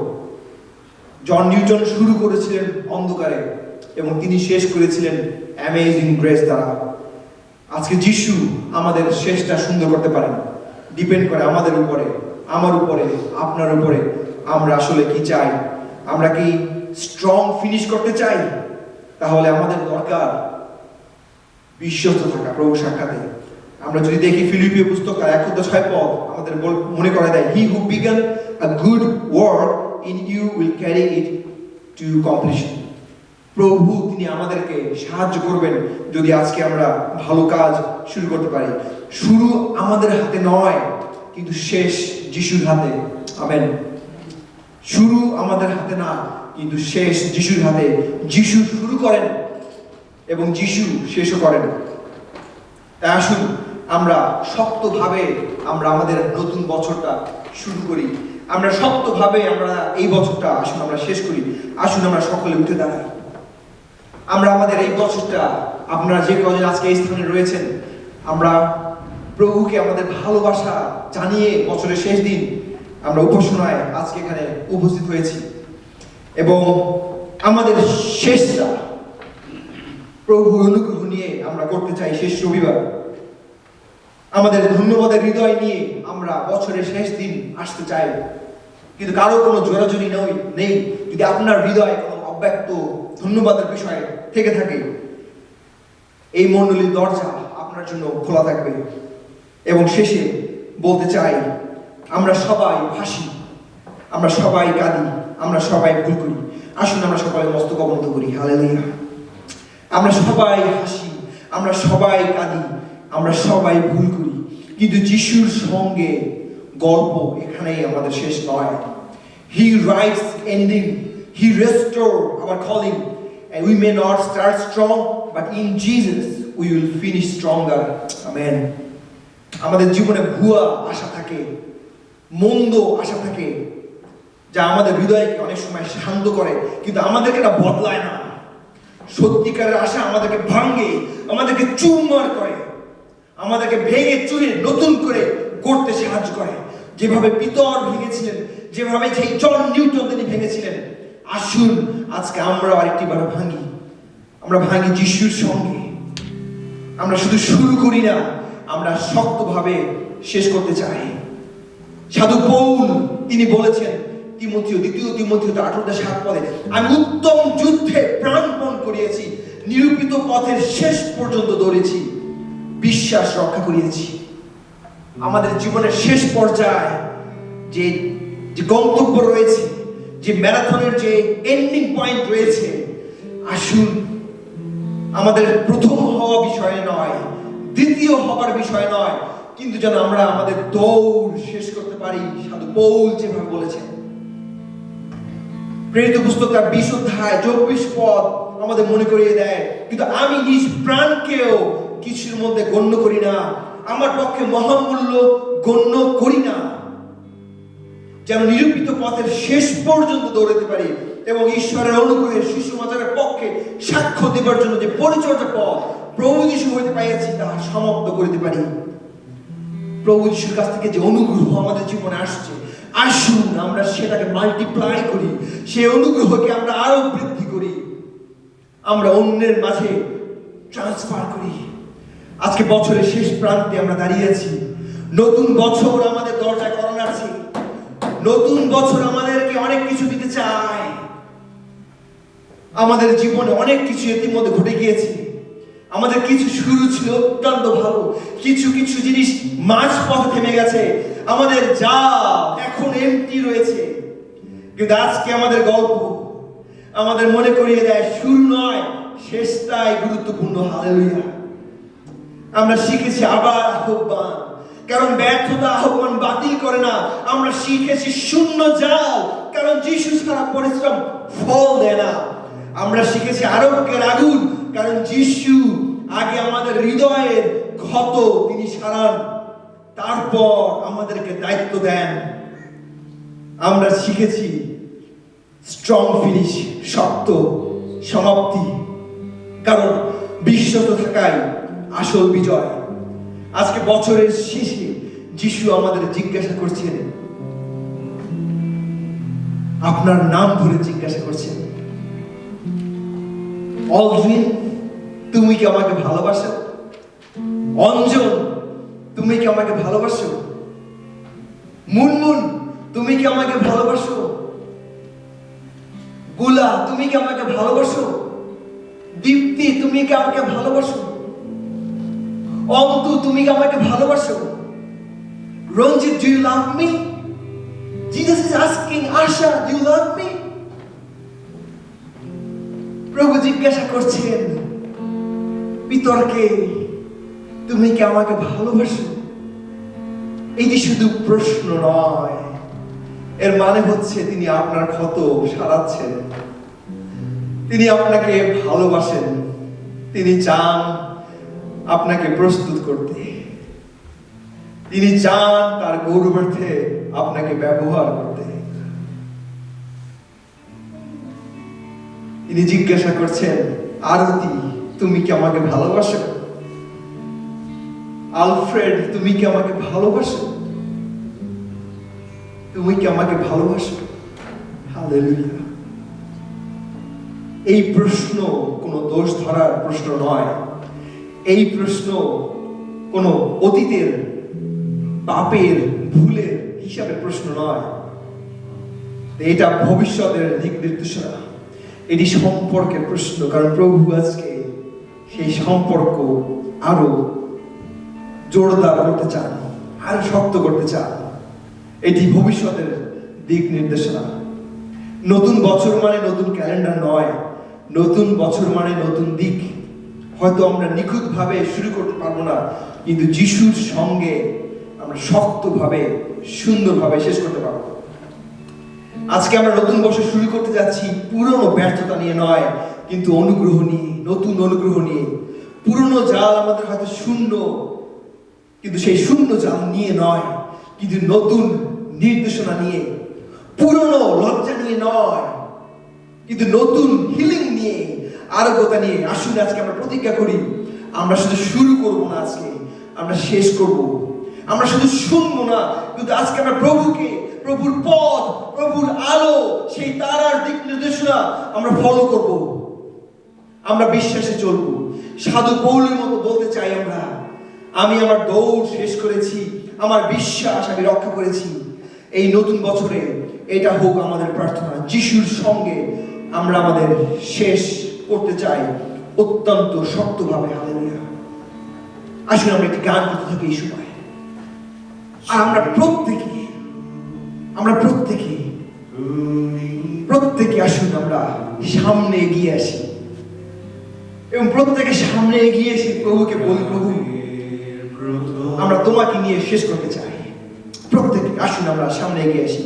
জন নিউটন শুরু করেছিলেন অন্ধকারে এবং তিনি শেষ করেছিলেন অ্যামেজিং গ্রেস দ্বারা। আজকে যিশু আমাদের শেষটা সুন্দর করতে পারেন, ডিপেন্ড করে আমাদের উপরে, আমার উপরে, আপনার উপরে। আমরা আসলে কি চাই? আমরা কি স্ট্রং ফিনিশ করতে চাই? তাহলে আমাদের দরকার বিশ্বস্ত থাকা প্রভু সাক্ষাতে। আমরা যদি দেখি ফিলিপিও পুস্তক 1:6 আমাদের মনে করে দেয়, he who began a good work in you will carry it to completion. প্রভু তিনি আমাদেরকে সাহায্য করবেন যদি আজকে আমরা ভালো কাজ শুরু করতে পারি। শুরু আমাদের হাতে নয়, কিন্তু শেষ যিশুর হাতে। আমেন। শুরু আমাদের হাতে না, কিন্তু শেষ যিশুর হাতে। যিশু শুরু করেন এবং যিশু শেষও করেন। তাই আসুন আমরা শক্তভাবে আমরা আমাদের নতুন বছরটা শুরু করি। আমরা শক্তভাবে আমরা এই বছরটা আসুন আমরা শেষ করি। আসুন আমরা সকলে উঠে দাঁড়াই। আমরা আমাদের এই বছরটা, আপনারা যে কজন আজকে এই স্থানে রয়েছেন, আমরা প্রভুকে আমাদের ভালোবাসা জানিয়ে বছরের শেষ দিন আমরা উপাসনায় আজকে এখানে উপস্থিত হয়েছি এবং আমাদের শেষটা প্রভুর অনুগ্রহ নিয়ে আমরা করতে চাই। শেষ রবিবার আমাদের ধন্যবাদের হৃদয় নিয়ে আমরা বছরের শেষ দিন আসতে চাই, কিন্তু কারো কোনো জোরাজুরি নেই। যদি আপনার হৃদয়ে কোনো অব্যক্ত ধন্যবাদের বিষয় থেকে থাকে, এই মণ্ডলীর দরজা আপনার জন্য খোলা থাকবে। এবং শেষে বলতে চাই, আমরা সবাই হাসি, আমরা সবাই কাঁদি, আমরা সবাই ভুল করি। আসুন আমরা সবাই মস্তক অবনত করি। হালেলুয়া। আমরা সবাই হাসি, আমরা সবাই কাঁদি, আমরা সবাই ভুল করি, কিন্তু যিশুর সঙ্গে গল্প এখানেই আমাদের শেষ নয়। He writes ending, He restores our calling, and we may not start strong, but in Jesus we will finish stronger. Amen. আমাদের জীবনে ভুয়া আশা থাকে, মন্দ আশা থাকে, যা আমাদের হৃদয়কে অনেক সময় শান্ত করে, কিন্তু আমাদেরকে এটা বদলায় না। সত্যিকারের আশা আমাদেরকে ভাঙে, আমাদেরকে চুরমার করে, আমাদেরকে ভেঙে চুরে নতুন করে গড়তে সাহায্য করে। যেভাবে পিতর ভেঙেছিলেন, যেভাবে সেই জন নিউটন তিনি ভেঙেছিলেন, আসুন আজকে আমরা আরেকটি বার ভাঙি। আমরা ভাঙি যিশুর সঙ্গে। আমরা শুধু শুরু করি না, আমরা শক্তভাবে শেষ করতে চাই। সাধু পৌল তিনি বলেছেন দ্বিতীয় তিমথিও 8:7, আমি উত্তম যুদ্ধে প্রাণপণ করিয়েছি, নিরূপিত পথের শেষ পর্যন্ত দৌড়েছি, বিশ্বাস রক্ষা করিয়েছি। আমাদের জীবনের শেষ পর্যায়ে যে গন্তব্য রয়েছে, যে ম্যারাথনের যে এন্ডিং পয়েন্ট রয়েছে, আসুন আমাদের প্রথম হওয়া বিষয় নয়, দ্বিতীয় হবার বিষয় নয়, কিন্তু যেন আমরা আমাদের দৌড় শেষ করতে পারি সাধু পৌল যেভাবে বলেছেন। প্রেরিত পুস্তক 20:24 আমাদের মনে করিয়ে দেয়, কিন্তু আমি নিজ প্রাণকেও কিছুর মধ্যে গণ্য করি না, আমার পক্ষে মহামূল্য গণ্য করি না, যেন নিরূপিত পথের শেষ পর্যন্ত দৌড়াতে পারি এবং ঈশ্বরের অনুগ্রহে সুসমাচারের পক্ষে সাক্ষ্য দেবার জন্য যে পরিচর্যা পথ প্রভু যিশু হইতে পাইয়াছি তা সমাপ্ত করিতে পারি। প্রভু যিশুর কাছ থেকে যে অনুগ্রহ আমাদের জীবনে আসছে, আসুন আমরা সেটাকে মাল্টিপ্লাই করি, সেই অনুগ্রহকে আমরা আরো বৃদ্ধি করি, আমরা অন্যের মাঝে ট্রান্সফার করি। আজকে বছরের শেষ প্রান্তে আমরা দাঁড়িয়ে আছি। নতুন বছর আমাদের দরজায় করানো আছে। নতুন বছর আমাদেরকে অনেক কিছু দিতে চায়। আমাদের জীবনে অনেক কিছু ইতিমধ্যে ঘটে গিয়েছে। আমাদের কিছু শুরু ছিল অত্যন্ত ভালো, কিছু কিছু জিনিস মাঝ পথে থেমে গেছে, আমাদের যা এখন এমটি রয়েছে। কিন্তু আজকে আমাদের গল্প আমাদের মনে করিয়ে দেয়, শুরু নয় শেষটাই গুরুত্বপূর্ণ। হালেলুয়া। আমরা শিখেছি আবার আহ্বান, কারণ ব্যর্থতা আহ্বান বাতিল করে না। আমরা শিখেছি শূন্য যাও, কারণ কারণ যিশু ছাড়া পরিশ্রম ফল দেয় না। আমরা শিখেছি আরোগ্যের আগুন, কারণ যিশু আগে আমাদের হৃদয়ের ক্ষত তিনি সারান, তারপর আমাদেরকে দায়িত্ব দেন। আমরা শিখেছি স্ট্রং ফিনিশ, শক্ত সমাপ্তি, কারণ বিশ্বস্ত থাকাই আসল বিজয়। আজকে বছরের শেষে যিশু আমাদের জিজ্ঞাসা করছেন, আপনার নাম ধরে জিজ্ঞাসা করছেন, অলড্রিন তুমি কি আমাকে ভালোবাসো? অঞ্জন তুমি কি আমাকে ভালোবাসো? মুনমুন তুমি কি আমাকে ভালোবাসো? গুলা তুমি কি আমাকে ভালোবাসো? দীপ্তি তুমি কি আমাকে ভালোবাসো? অন্তু তুমি কি আমাকে ভালোবাসো? রঞ্জিত, do you love me? Jesus is asking Asha, do you love me? প্রভু জিজ্ঞাসা করছেন বিতর্কে, তুমি কি আমাকে ভালোবাসো? এটি শুধু প্রশ্ন নয়, এর মানে হচ্ছে তিনি আপনার ক্ষত সারাচ্ছেন, তিনি আপনাকে ভালোবাসেন, তিনি চান আপনাকে প্রস্তুত করতে, তিনি চান তার গৌরবার্থে আপনাকে ব্যবহার করতে। তিনি জিজ্ঞাসা করছেন, আরতি তুমি কি আমাকে ভালোবাসো? আলফ্রেড তুমি কি আমাকে ভালোবাসো? তুমি কি আমাকে ভালোবাসো? হালেলুয়া। এই প্রশ্ন কোনো দোষ ধরার প্রশ্ন নয়, এই প্রশ্ন কোনো অতীতের পাপের ভুলের হিসাবে প্রশ্ন নয়, এটা ভবিষ্যতের দিক নির্দেশনা, এটি সম্পর্কের প্রশ্ন। কারণ প্রভু আজকে সেই সম্পর্ক আরো জোরদার করতে চান, আরো শক্ত করতে চান। এটি ভবিষ্যতের দিক নির্দেশনা। নতুন বছর মানে নতুন ক্যালেন্ডার নয়, নতুন বছর মানে নতুন দিক। হয়তো আমরা নিখুঁতভাবে শুরু করতে পারবো না, কিন্তু যিশুর সঙ্গে আমরা শক্তভাবে সুন্দরভাবে শেষ করতে পারবো। আজকে আমরা নতুন বছর শুরু করতে যাচ্ছি পুরনো ব্যর্থতা নিয়ে নয়, কিন্তু অনুগ্রহ নিয়ে, নতুন অনুগ্রহ নিয়ে। পুরনো জাল আমাদের হয়তো শূন্য, কিন্তু সেই শূন্য জাল নিয়ে নয়, কিন্তু নতুন নির্দেশনা নিয়ে। পুরনো লজ্জা নিয়ে নয়, কিন্তু নতুন হিলিং নিয়ে, আরোগ্যতা নিয়ে। আসুন আজকে আমরা প্রতিজ্ঞা করি, আমরা শুধু শুরু করব না, আজকে আমরা শেষ করব। আমরা শুধু শুনবো না, কিন্তু আজকে আমরা প্রভুকে, প্রভুর পথ, প্রভুর আলো, সেই তারার দিক নির্দেশনা আমরা ফলো করব। আমরা বিশ্বাসে চলবো। সাধু পৌলের মতো বলতে চাই আমরা, আমি আমার দৌড় শেষ করেছি, আমার বিশ্বাস আমি রক্ষা করেছি। এই নতুন বছরে এটা হোক আমাদের প্রার্থনা, যিশুর সঙ্গে আমরা আমাদের শেষ করতে চাই অত্যন্ত শক্তভাবে। হালেলুয়া। আসুন আমরা একটি গান করতে থাকি এই সময়, আর আমরা প্রত্যেকে আসুন আমরা সামনে এগিয়ে আসি, এবং প্রত্যেকে সামনে এগিয়ে এসে প্রভুকে বলি, প্রভু আমরা তোমাকে নিয়ে শেষ করতে চাই। প্রত্যেকে আসুন আমরা সামনে এগিয়ে আসি।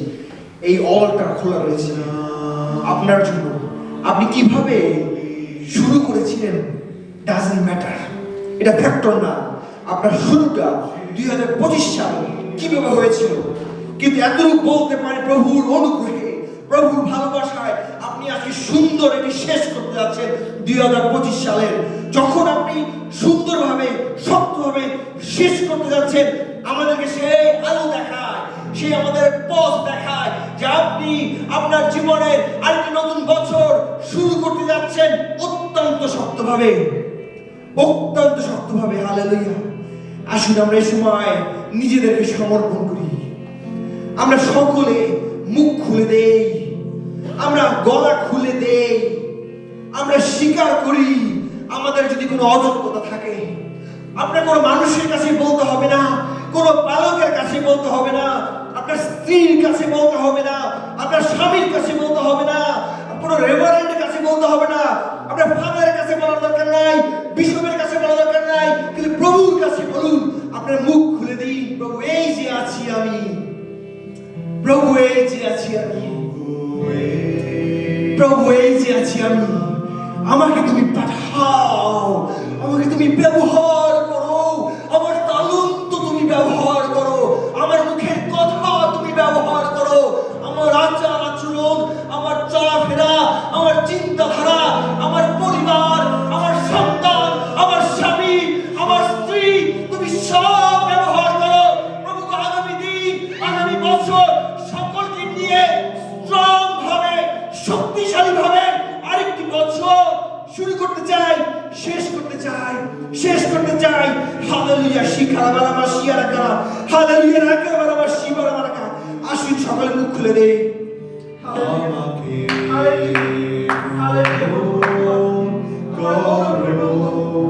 এই অলটার খোলা রয়েছে আপনার জন্য। আপনি কিভাবে শুরু করেছিলেন ডাজন্ট ম্যাটার, এটা ফ্যাক্টর না। আপনার শুরুটা 2025 সাল কিভাবে হয়েছিল, কিন্তু এতটুকু বলতে পারে প্রভুর অনুগ্রহে, প্রভুর ভালোবাসায় আপনি আজকে সুন্দর এটি শেষ করতে যাচ্ছেন 2025 সালের। যখন আপনি সুন্দরভাবে শক্তভাবে শেষ করতে যাচ্ছেন, আমাদেরকে সেই আলো দেখায়, সে আমাদের পথ দেখায় যে আপনি আপনার জীবনের আরেকটি নতুন বছর শুরু করতে যাচ্ছেন অত্যন্ত শক্তভাবে, অত্যন্ত শক্তভাবে। হালেলুয়া। আসুন আমরা এই সময় নিজেদেরকে সমর্পণ করি। আমরা সকলে মুখ খুলে দেই, আমরা গলা খুলে দেই, আমরা স্বীকার করি আমাদের যদি কোনো অযোগ্যতা থাকে। আপনার কোনো মানুষের কাছে বলতে হবে না, কোনো পালকের কাছে বলতে হবে না, আপনার স্ত্রীর কাছে বলতে হবে না, আপনার স্বামীর কাছে বলতে হবে না, কোনো রেভারেন্ডের কাছে বলতে হবে না, আপনার ফাদারের কাছে বলার দরকার নাই, বিশপের কাছে বলার দরকার নাই, কিন্তু প্রভুর কাছে বলুন। আপনার মুখ খুলে দিন, প্রভু এই যে আছি আমি, প্রভু এই যে আছি আমি, প্রভু এই যে আছি আমি, আমাকে তুমি পাঠাও, আমাকে তুমি ব্যবহার করো, আমার তালন্ত তুমি ব্যবহার করো, আমার মুখের কথা তুমি ব্যবহার করো, আমার আচার আচরণ, আমার চলাফেরা, আমার চিন্তাধারা, আমার পরিবার, আমার সন্তান, আমার স্বামী, আমার স্ত্রী, তুমি সব ব্যবহার করো প্রভু। আগামী দিন, আগামী বছর সকলকে নিয়ে স্ট্রং ভাবে, শক্তিশালী ভাবে আরেকটি বছর শুরু করতে চাই, শেষ করতে চাই, শেষ করতে চাই। হালেলুয়া, শিখারাবারামা শিয়ারাকা, হালেলুয়া রাকারাবারামা শিবারাবারাকা। আসুন সকলে মুখ খুলে দেই। আমাকে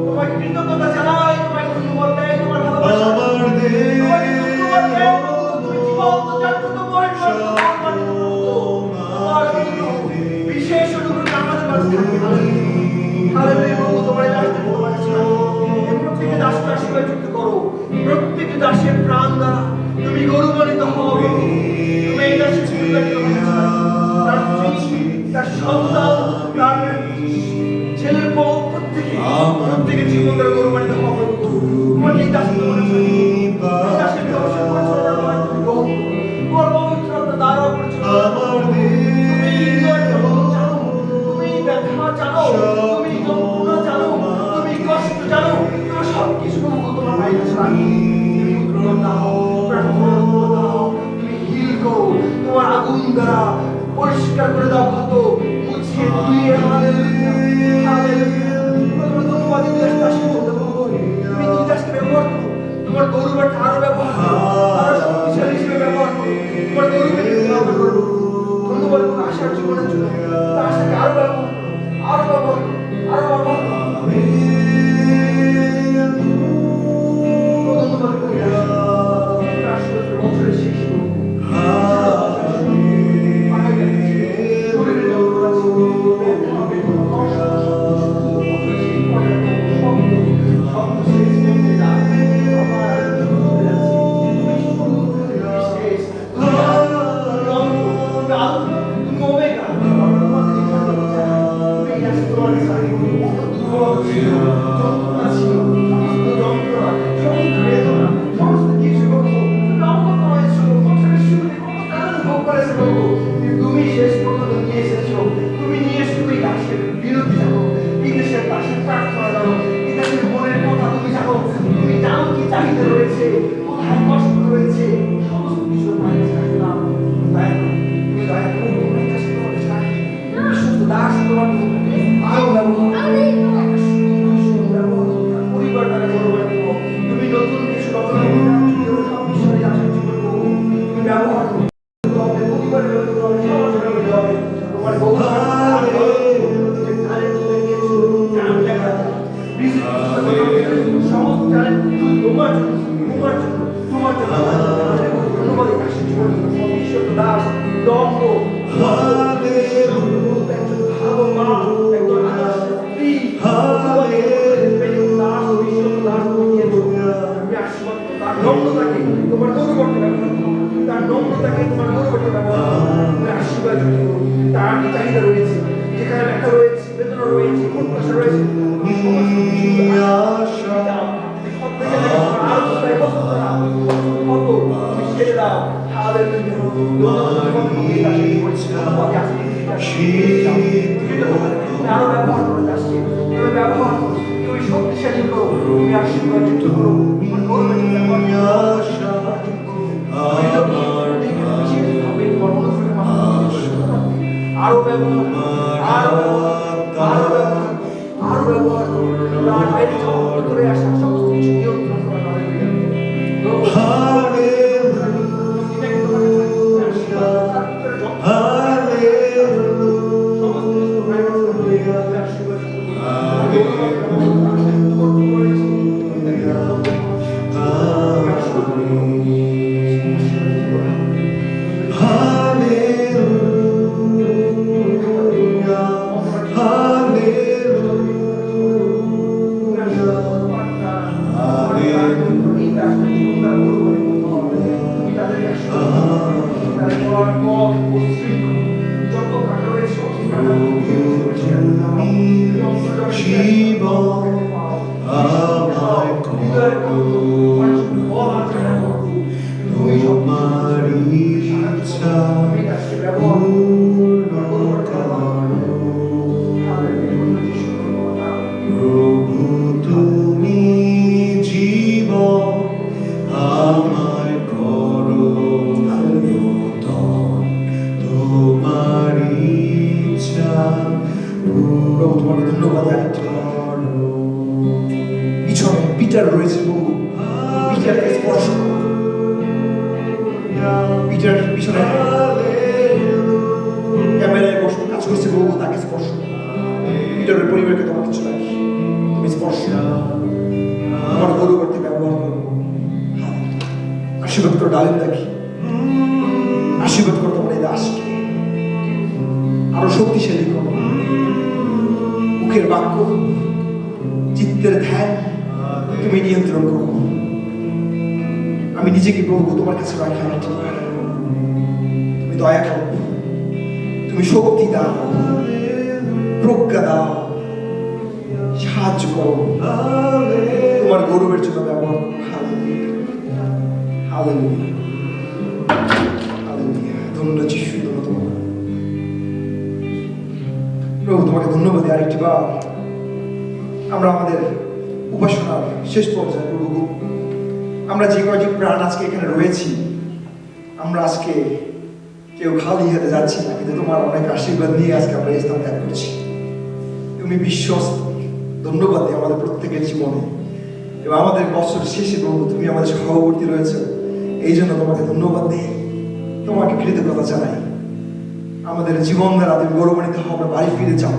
তোমাকে কৃতজ্ঞতা জানাই, তোমাকে ধন্যবাদ দেই, তোমার ভালোবাসা, আমার দেশ তোমাকে ধন্যবাদ দেই, তুমি জীবন্ত জাগ্রত মহিমা, তোমার বিশেষ অনুগ্রহ আমাদের মাঝে থাকে। হালেলুয়া প্রভু, তোমার এই দাসকে ভালোবাসা, এই প্রত্যেকটি দাসকে আশীর্বাদ যুক্ত করো, প্রত্যেকটি দাসের প্রাণ দ্বারা তুমি গৌরবান্বিত হও। তুমি এই দাসের পরিবারকে তার স্ত্রী, তার সন্তান, তার ছেলের বউ, প্রত্যেকের জীবন দ্বারা গৌরবান্বিত হও। তোমার এই দাসকে এই দাসের ব্যবসা পরিচালনা করার তুমি গ্রহণ করো। তোমার পবিত্রতা দ্বারা পরিচালনা করো। তুমি জানো, তুমি ব্যথা জানো, তুমি যন্ত্রণা জানো, তুমি কষ্ট জানো, তোমার সবকিছু তোমার ভাই কাছে রাখি। তুমি উত্তর দাও, প্রার্থনা দাও, তুমি হিল করো, তোমার আগুন দ্বারা পরিষ্কার করে দাও, ক্ষত মুছিয়ে ধুয়ে। Hallelujah, hallelujah. ধন্যবাদ দিতে আসি বলতে বলবো, তুমি দুই দাসকে ব্যবহার করো, তোমার গৌরবটা আরো ব্যবহার করো, আরো শক্তিশালী হিসেবে ব্যবহার করো, তোমার গৌরবের ব্যবহার করো। ধন্যবাদ এবং আশার জীবনের জন্য তার সাথে আরো ব্যবহার করো, আরো ব্যবহার করো, আরো ব্যবহার করো। ধন্যবাদ করি তার সাথে বছরের শেষ করো। তুমি শেষ পর্যন্ত নিয়ে এসেছো, তুমি নিয়ে এসে তুমি দাসের বিরতি জানো, এই দেশের দাসের প্রার্থনা জানো, এই দেশের মনের কথা তুমি জানো, তুমি জানো কি চাহিদা রয়েছে, কোথায় কষ্ট রয়েছে, সমস্ত কিছু তোমার কাছে রাখলাম। তুমি দয়া করে তোমার কাছে তোমার চাই, শুধু দাস তোমার আরো ব্যবহার পরিবার দ্বারা ব্যবহার করো। তুমি নতুন কিছু রচনা করতে সব বিষয়ে আসার জীবন করো, তুমি ব্যবহার করো। তোমার গৌরবকে ব্যবহার করো, তার নম্রতাকে তোমার গৌরবকে ব্যবহার করো, আশীর্বাদ করো। তার কি চাহিদা রয়েছে, যেখানে ব্যথা রয়েছে, বেদনা রয়েছে, প্রত্যাশা রয়েছে, শক্তিশালী করো, তুমি আশীর্বাদ করো, আরো ব্যবহার, আরো ব্যবহার তার বাইরে ভিতরে আসা সমস্ত কিছু নিয়ন্ত্রণ করা পিটার রয়েছে প্রভু, পিটারকে স্পর্শ করো। পিটার পিছনে ক্যামেরায় বসে কাজ করছে প্রভু, তাকে স্পর্শ করো। পিটারের পরিবারকে তোমার কিছু লাগে, তুমি স্পর্শ করো। তোমার গরু করতে ব্যবহার করো। আশীর্বাদ করো ডালিম দেখি, আশীর্বাদ করো তোমার এই দাসকে, আরো শক্তিশালী করো। মুখের বাক্য, চিত্তের ধ্যান তুমি নিয়ন্ত্রণ করো। আমি নিজেকে প্রভু তোমার কাছে রাখি। তুমি দয়া করো, তুমি শক্তি দাও, প্রজ্ঞা দাও, সাহায্য করো। তোমার গৌরবের জন্য ব্যবহার করো। Hallelujah, hallelujah. ধন্যবাদ যিশু, ধন্যবাদ তোমার প্রভু। তোমাকে ধন্যবাদ আরেকটি বার আমরা আমাদের উপাসনার শেষ পর্যায়ে প্রভু, আমরা যে কয়টি প্রাণ আজকে এখানে রয়েছি, আমরা আজকে কেউ খালি হাতে যাচ্ছি না, কিন্তু তোমার অনেক আশীর্বাদ নিয়ে আজকে আমরা এই স্থান ত্যাগ করছি। তুমি বিশ্বস্ত। ধন্যবাদ দিই আমাদের প্রত্যেকের জীবনে এবং আমাদের বছর শেষে প্রভু তুমি আমাদের সহবর্তী রয়েছে, এই জন্য তোমাকে ধন্যবাদ দিই, তোমাকে কৃতজ্ঞতা জানাই। আমাদের জীবন দ্বারা তুমি গৌরবান্বিত হও। আমরা বাড়ি ফিরে যাব।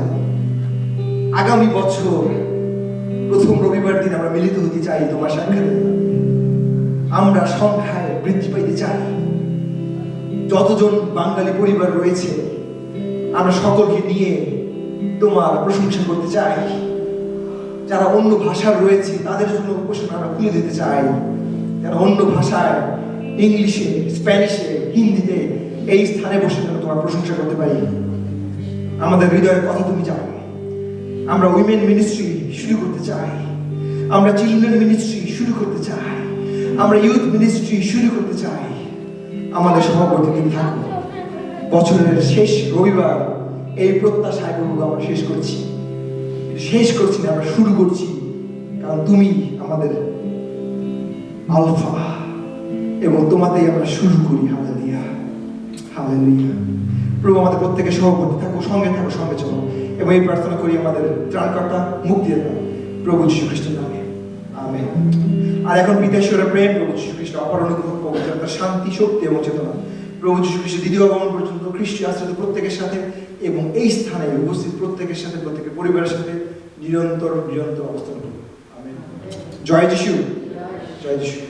আগামী বছর প্রথম রবিবার দিন আমরা মিলিত হতে চাই তোমার সাক্ষাৎ। আমরা সংখ্যায় বৃদ্ধি পাইতে চাই। যতজন বাঙালি পরিবার রয়েছে আমরা সকলকে নিয়ে তোমার প্রশংসা করতে চাই। যারা অন্য ভাষার রয়েছে তাদের জন্য উপাসনা আমরা খুলে দিতে চাই। যারা অন্য ভাষায়, ইংলিশে, স্প্যানিশে, হিন্দিতে এই স্থানে বসে যেন তোমার প্রশংসা করতে পারি। আমাদের হৃদয়ের কথা তুমি জানো। আমরা উইমেন মিনিস্ট্রি শুরু করতে চাই, আমরা চিলড্রেন মিনিস্ট্রি শুরু করতে চাই, আমরা ইউথ মিনিস্ট্রি শুরু করতে চাই। আমাদের সভাপতি তুমি থাকো। বছরের শেষ রবিবার এই প্রত্যাশায় প্রভু আমরা শেষ করছি না, আমরা শুরু করছি, কারণ তুমি আমাদের আলফা এবং তোমাতেই আমরা শুরু করি। Hallelujah, hallelujah. প্রভু আমাদের প্রত্যেকের সভাপতি থাকো, সঙ্গে থাকো, সঙ্গে চলো। এবং এই প্রার্থনা করি আমাদের ত্রাণকর্তা, মুক্তিদাতা প্রভু যীশু খ্রিস্টের নামে, আমেন। আর এখন পিতা ঈশ্বরের প্রেম, প্রভু যীশু খ্রিস্ট অপার অনুগ্রহ, পবিত্রতার শান্তি, শক্তি এবং চেতনা প্রভু যীশু খ্রিস্টের দ্বিতীয় আগমন পর্যন্ত খ্রিস্টীয় আশ্রিত প্রত্যেকের সাথে এবং এই স্থানে উপস্থিত প্রত্যেকের সাথে, প্রত্যেকের পরিবারের সাথে নিরন্তর অবস্থান করুন। আমেন। জয় যিশু, জয় যিশু।